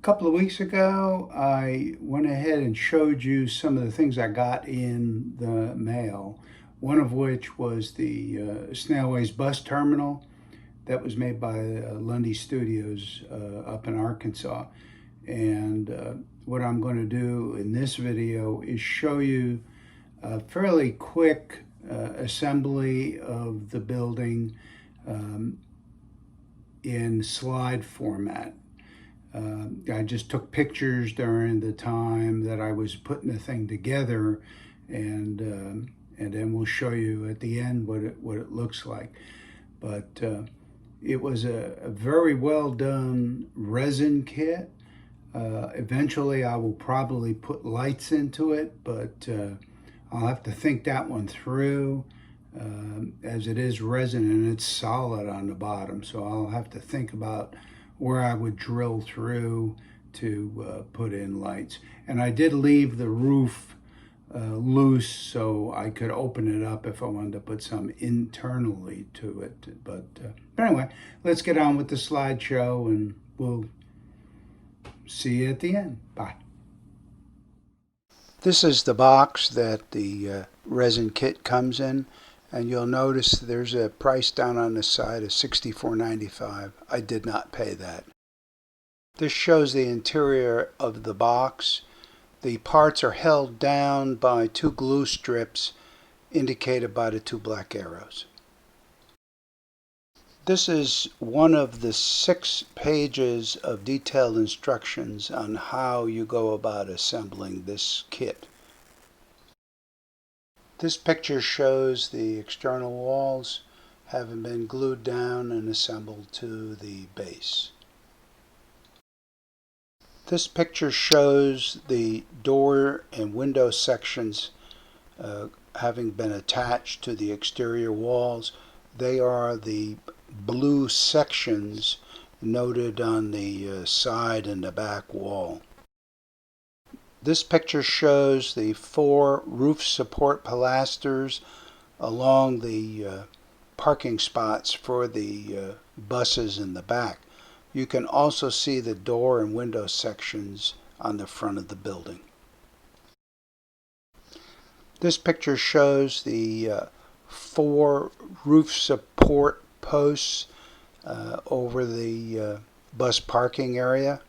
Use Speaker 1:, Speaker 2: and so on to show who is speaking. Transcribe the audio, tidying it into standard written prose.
Speaker 1: couple of weeks ago, I went ahead and showed you some of the things I got in the mail, one of which was the Snailways Bus Terminal that was made by Lunde Studios up in Arkansas. And what I'm going to do in this video is show you a fairly quick assembly of the building in slide format. I just took pictures during the time that I was putting the thing together, and then we'll show you at the end what it looks like. But it was a very well done resin kit. Eventually I will probably put lights into it, but I'll have to think that one through, as it is resin and it's solid on the bottom, so I'll have to think about where I would drill through to put in lights. And I did leave the roof loose so I could open it up if I wanted to put some internally to it. But anyway, let's get on with the slideshow and we'll see you at the end. Bye. This is the box that the resin kit comes in, and you'll notice there's a price down on the side of $64.95. I did not pay that. This shows the interior of the box. The parts are held down by two glue strips indicated by the two black arrows. This is one of the 6 pages of detailed instructions on how you go about assembling this kit. This picture shows the external walls having been glued down and assembled to the base. This picture shows the door and window sections having been attached to the exterior walls. They are the blue sections noted on the side and the back wall. This picture shows the 4 roof support pilasters along the parking spots for the buses in the back. You can also see the door and window sections on the front of the building. This picture shows the 4 roof support posts over the bus parking area.